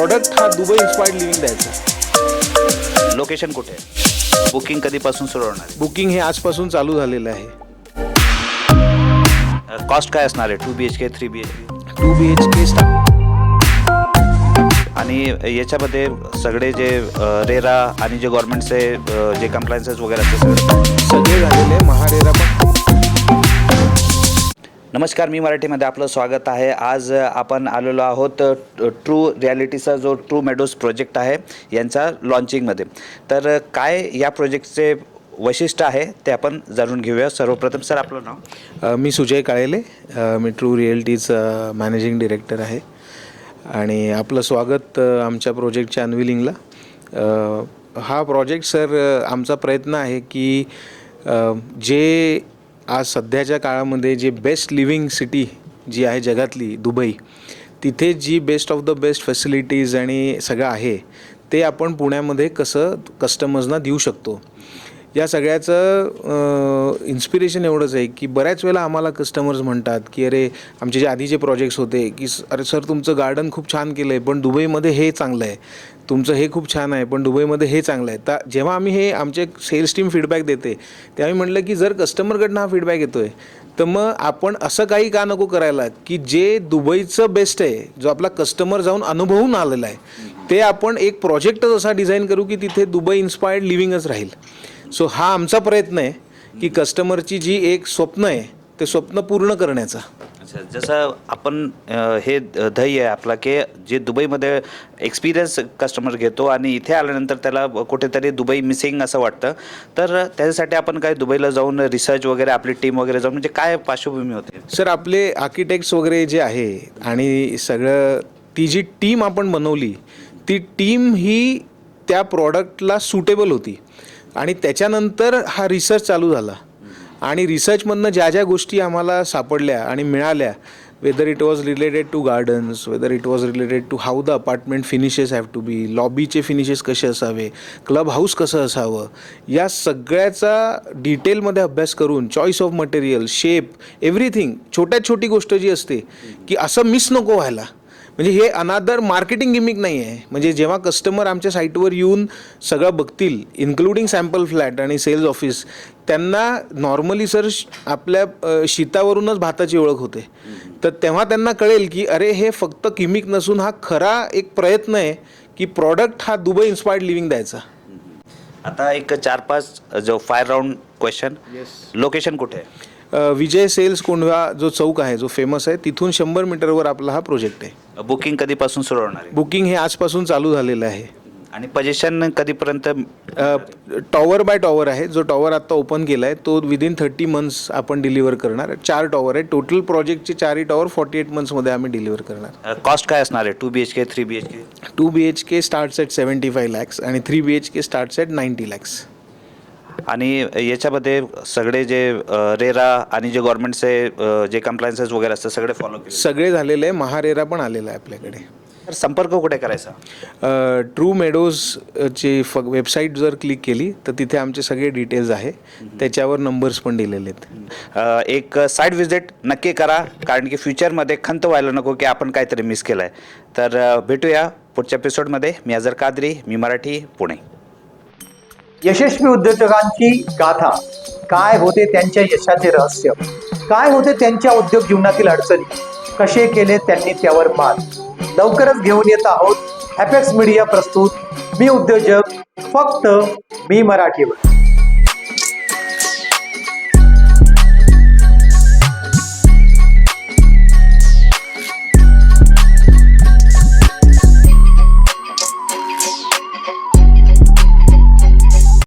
Product हा Dubai inspired living द्यायचा. Location कुठे आहे? बुकिंग कधीपासून सुरू होणार आहे? बुकिंग हे आजपासून चालू झालेलं आहे. कॉस्ट काय असणार आहे? 2 BHK 3 BHK 2 BHK आणि याच्यामध्ये सगळे जे रेरा आणि जे गव्हर्नमेंटचे जे कंप्लायन्सेस वगैरे असते सगळे झालेले आहे. महारेरा पण. नमस्कार, मी मराठीमध्ये आपलं स्वागत आहे. आज आपण आलेलो आहोत ट्रू रियालिटीचा जो ट्रू मेडोज प्रोजेक्ट आहे यांचा लॉन्चिंगमध्ये. तर काय या प्रोजेक्टचे वैशिष्ट्य आहे ते आपण जाणून घेऊया. सर्वप्रथम सर आपलं नाव? मी सुजय काळेले, मी ट्रू रिअल्टीचा मॅनेजिंग डिरेक्टर आहे आणि आपलं स्वागत आमच्या प्रोजेक्टच्या अनविलिंगला. हा प्रोजेक्ट सर आमचा प्रयत्न आहे की जे आज सध्याच्या काळामध्ये जे बेस्ट लिव्हिंग सिटी जी आहे जगातली दुबई, तिथे जी best of the best facilities आणि सगळं आहे ते आपण पुण्यामध्ये कसं कस्टमर्सना देऊ शकतो. या सगळ्याचं इन्स्पिरेशन एवढंच आहे की बऱ्याच वेळेला आम्हाला कस्टमर्स म्हणतात की अरे आमचे जे आधीचे प्रोजेक्ट्स होते की अरे सर तुमचं गार्डन खूप छान केलं आहे पण दुबईमध्ये हे चांगलं आहे, तुमचं हे खूप छान आहे पण दुबईमध्ये हे चांगलं आहे. तर जेव्हा आम्ही हे आमचे सेल्स टीम फीडबॅक देते तेव्हा आम्ही म्हटलं की जर कस्टमरकडनं हा फीडबॅक येतो आहे तर मग आपण असं काही का नको करायला की जे दुबईचं बेस्ट आहे, जो आपला कस्टमर जाऊन अनुभवून आलेला आहे, ते आपण एक प्रोजेक्टच असा डिझाईन करू की तिथे दुबई इन्स्पायर्ड लिव्हिंगच राहील. सो हा आमचा प्रयत्न आहे की कस्टमरची जी एक स्वप्न आहे ते स्वप्न पूर्ण करण्याचा. अच्छा, जसं आपण हे ध्येय आहे आपला की जे दुबईमध्ये एक्सपिरियन्स कस्टमर घेतो आणि इथे आल्यानंतर त्याला कुठेतरी दुबई मिसिंग असं वाटतं, तर त्याच्यासाठी आपण काय दुबईला जाऊन रिसर्च वगैरे आपली टीम वगैरे जाऊन म्हणजे काय पार्श्वभूमी होते? सर आपले आर्किटेक्ट्स वगैरे जे आहे आणि सगळं ती जी टीम आपण बनवली ती टीम ही त्या प्रॉडक्टला सुटेबल होती आणि त्याच्यानंतर हा रिसर्च चालू झाला आणि रिसर्चमधनं ज्या ज्या गोष्टी आम्हाला सापडल्या आणि मिळाल्या, whether it was related to gardens, whether it was related to how the apartment finishes have to be, लॉबीचे फिनिशेस कसे असावे, क्लब हाऊस कसं असावं, या सगळ्याचा डिटेलमध्ये अभ्यास करून choice of material, shape, everything, छोट्यात छोटी गोष्ट जी असते की असं मिस नको व्हायला. म्हणजे हे अनादर मार्केटिंग गिमिक नाही आहे. म्हणजे जेव्हा कस्टमर आमच्या साईटवर येऊन सगळं बघतील इन्क्लुडिंग सॅम्पल फ्लॅट आणि सेल्स ऑफिस, त्यांना नॉर्मली सर आपल्या शीतावरूनच भाताची ओळख होते. तर तेव्हा त्यांना कळेल की अरे हे फक्त गिमिक नसून हा खरा एक प्रयत्न आहे की प्रॉडक्ट हा दुबई इन्स्पायर्ड लिव्हिंग द्यायचा. आता एक 4-5 जो 5 राऊंड क्वेश्चन. लोकेशन कुठे आहे? विजय सेल्स कोंढवा जो चौक आहे जो फेमस आहे तिथून 100 मीटरवर आपला हा प्रोजेक्ट आहे. बुकिंग कधीपासून सुरू होणार आहे? बुकिंग हे आजपासून चालू झालेलं आहे. आणि पोझिशन कधीपर्यंत? टॉवर बाय टॉवर आहे. जो टॉवर आता ओपन केला आहे तो विदिन 30 मंथ्स आपण डिलिव्हर करणार. 4 टॉवर आहे टोटल प्रोजेक्टचे. 4ही टॉवर 48 मंथ्समध्ये आम्ही डिलिव्हर करणार. कॉस्ट काय असणार आहे? 2 BHK 3 BHK 2 BHK starts at 75 lakhs आणि 3 BHK स्टार्ट्स ॲट 90 lakhs. आणि याच्यामध्ये सगळे जे रेरा आणि जे गव्हर्नमेंटचे जे कंप्लायन्सेस वगैरे असतात सगळे फॉलो केले? सगळे झालेले आहे. महारेरा पण आलेला आहे आपल्याकडे. तर संपर्क कुठे करायचा? ट्रू मेडोजची वेबसाईट जर क्लिक केली तर तिथे आमचे सगळे डिटेल्स आहे, त्याच्यावर नंबर्स पण दिलेले आहेत. एक साईट व्हिजिट नक्की करा, कारण की फ्युचरमध्ये खंत व्हायला नको की आपण काहीतरी मिस केलं आहे. तर भेटूया पुढच्या एपिसोडमध्ये. मी अझर कादरी, मी मराठी, पुणे. यशस्वी उद्योजकांची गाथा. काय होते त्यांच्या यशाचे रहस्य, काय होते त्यांच्या उद्योग जीवनातील अडचणी, कसे केले त्यांनी त्यावर मात. लवकरच घेऊन येत आहोत हॅपेक्स मीडिया प्रस्तुत मी उद्योजक, फक्त मी मराठीवर.